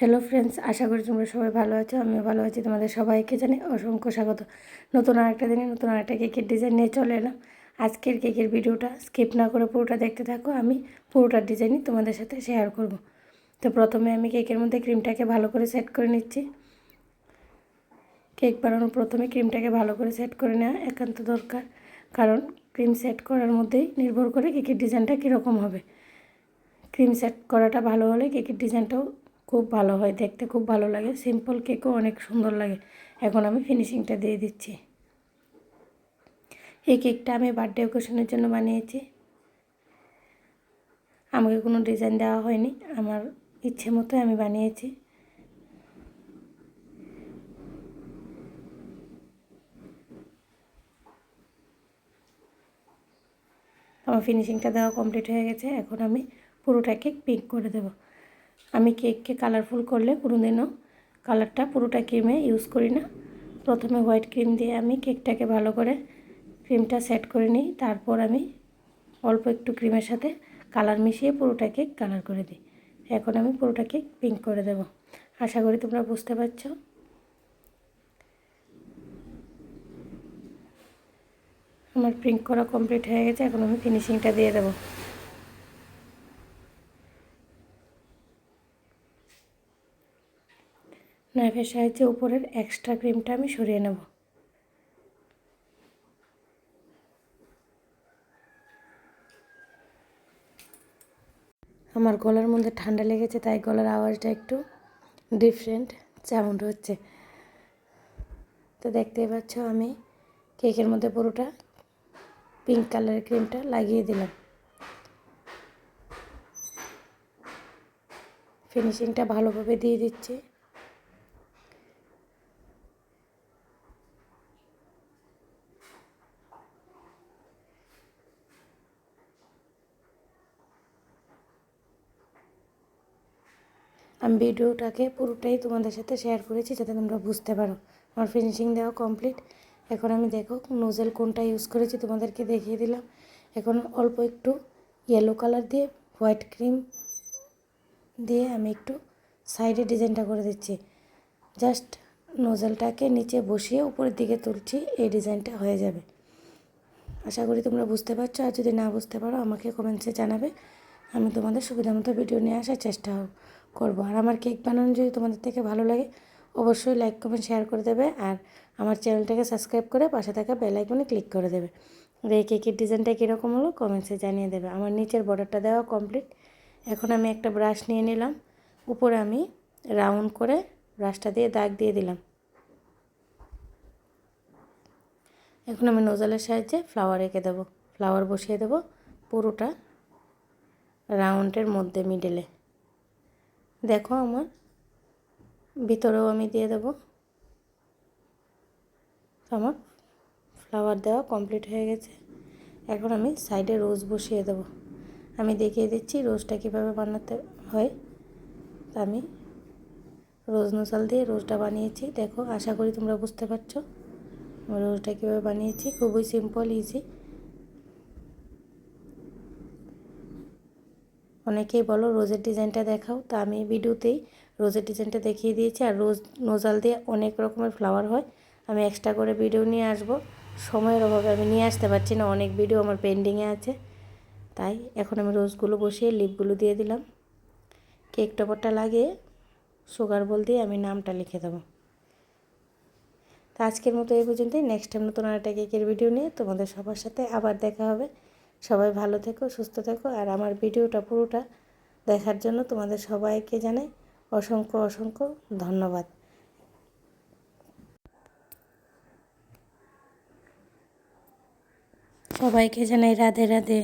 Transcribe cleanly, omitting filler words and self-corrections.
Hello friends, আশা করি তোমরা সবাই ভালো আছো। আমিও ভালো আছি। তোমাদের সবাইকে জানাই অসংখ্য স্বাগত। নতুন আরেকটা দিনে নতুন আরেকটা কেকের ডিজাইন নিয়ে চলে এলাম। আজকের কেকের ভিডিওটা স্কিপ না করে পুরোটা দেখতে থাকো। আমি পুরোটার ডিজাইনই তোমাদের সাথে শেয়ার করব। তো প্রথমে আমি কেকের মধ্যে ক্রিমটাকে ভালো করে সেট করে নিচ্ছি। কেক বানানোর প্রথমে ক্রিমটাকে ভালো করে সেট করে নেওয়া একান্ত দরকার, কারণ ক্রিম সেট করার মধ্যেই নির্ভর করে কেকের ডিজাইনটা কীরকম হবে। ক্রিম সেট করাটা ভালো হলে কেকের ডিজাইনটাও খুব ভালো হয়, দেখতে খুব ভালো লাগে। সিম্পল কেকও অনেক সুন্দর লাগে। এখন আমি ফিনিশিংটা দিয়ে দিচ্ছি। এই কেকটা আমি বার্থডে অকেশনের জন্য বানিয়েছি। আমাকে কোনো ডিজাইন দেওয়া হয়নি, আমার ইচ্ছে মতো আমি বানিয়েছি। আমার ফিনিশিংটা দেওয়া কমপ্লিট হয়ে গেছে। এখন আমি পুরোটা কেক পিঙ্ক করে দেব। আমি কেককে কালারফুল করলে কোনোদিনও কালারটা পুরোটা ক্রিমে ইউজ করি না। প্রথমে হোয়াইট ক্রিম দিয়ে আমি কেকটাকে ভালো করে ক্রিমটা সেট করে নিই, তারপর আমি অল্প একটু ক্রিমের সাথে কালার মিশিয়ে পুরোটা কেক কালার করে দিই। এখন আমি পুরোটা কেক পিঙ্ক করে দেব। আশা করি তোমরা বুঝতে পারছো। আমার পিঙ্ক করা কমপ্লিট হয়ে গেছে। এখন আমি ফিনিশিংটা দিয়ে দেব। নাইফের সাহায্যে উপরের এক্সট্রা ক্রিমটা আমি সরিয়ে নেব। আমার গলার মধ্যে ঠান্ডা লেগেছে, তাই গলার আওয়াজটা একটু ডিফারেন্ট সাউন্ড হচ্ছে। তো দেখতেই পাচ্ছ আমি কেকের মধ্যে পুরোটা পিঙ্ক কালারের ক্রিমটা লাগিয়ে দিলাম। ফিনিশিংটা ভালোভাবে দিয়ে দিচ্ছি। আমি ভিডিওটাকে পুরোটাই তোমাদের সাথে শেয়ার করেছি যাতে তোমরা বুঝতে পারো। আমার ফিনিশিং দেওয়া কমপ্লিট। এখন আমি দেখো নোজেল কোনটা ইউজ করেছি তোমাদেরকে দেখিয়ে দিলাম। এখন অল্প একটু ইয়েলো কালার দিয়ে হোয়াইট ক্রিম দিয়ে আমি একটু সাইডে ডিজাইনটা করে দিচ্ছি। জাস্ট নোজেলটাকে নিচে বসিয়ে উপরের দিকে তুলছি, এই ডিজাইনটা হয়ে যাবে। আশা করি তোমরা বুঝতে পারছো। আর যদি না বুঝতে পারো আমাকে কমেন্টসে জানাবে, আমি তোমাদের সুবিধা মতো ভিডিও নিয়ে আসার চেষ্টা করব। আর আমার কেক বানানো যদি তোমাদের থেকে ভালো লাগে অবশ্যই লাইক কমেন্ট শেয়ার করে দেবে, আর আমার চ্যানেলটাকে সাবস্ক্রাইব করে পাশে থাকা বেল আইকনে ক্লিক করে দেবে। আর এই কেকের ডিজাইনটা কীরকম হলো কমেন্টসে জানিয়ে দেবে। আমার নিচের বর্ডারটা দেওয়া কমপ্লিট। এখন আমি একটা ব্রাশ নিয়ে নিলাম, উপরে আমি রাউন্ড করে ব্রাশটা দিয়ে দাগ দিয়ে দিলাম। এখন আমি নোজলের সাহায্যে ফ্লাওয়ার এঁকে দেবো। ফ্লাওয়ার বসিয়ে দেবো পুরোটা রাউন্ডের মধ্যে মিডলে। দেখো আমার ভিতরেও আমি দিয়ে দেবো। আমার ফ্লাওয়ার দেওয়া কমপ্লিট হয়ে গেছে। এখন আমি সাইডে রোজ বসিয়ে দেবো। আমি দেখিয়ে দিচ্ছি রোজটা কীভাবে বানাতে হয়। আমি রোজ নোজল দিয়ে রোজটা বানিয়েছি। দেখো, আশা করি তোমরা বুঝতে পারছো আমি রোজটা কীভাবে বানিয়েছি। খুবই সিম্পল, ইজি। অনেকেই বলো রোজের ডিজাইনটা দেখাও, তা আমি ভিডিওতেই রোজের ডিজাইনটা দেখিয়ে দিয়েছি। আর রোজ নোজাল দিয়ে অনেক রকমের ফ্লাওয়ার হয়। আমি এক্সট্রা করে ভিডিও নিয়ে আসব, সময়ের অভাবে আমি নিয়ে আসতে পারছি না, অনেক ভিডিও আমার পেন্ডিংয়ে আছে। তাই এখন আমি রোজগুলো বসিয়ে লিপগুলো দিয়ে দিলাম। কেক টপারটা লাগিয়ে সুগার বল দিয়ে আমি নামটা লিখে দেবো। তো আজকের মতো এই পর্যন্তই। নেক্সট টাইম নতুন একটা কেকের ভিডিও নিয়ে তোমাদের সবার সাথে আবার দেখা হবে। সবাই ভালো থেকো, সুস্থ থেকো। আর আমার ভিডিওটা পুরোটা দেখার জন্য তোমাদের সবাইকে জানাই অসংখ্য অসংখ্য ধন্যবাদ। সবাইকে জানাই রাধে রাধে।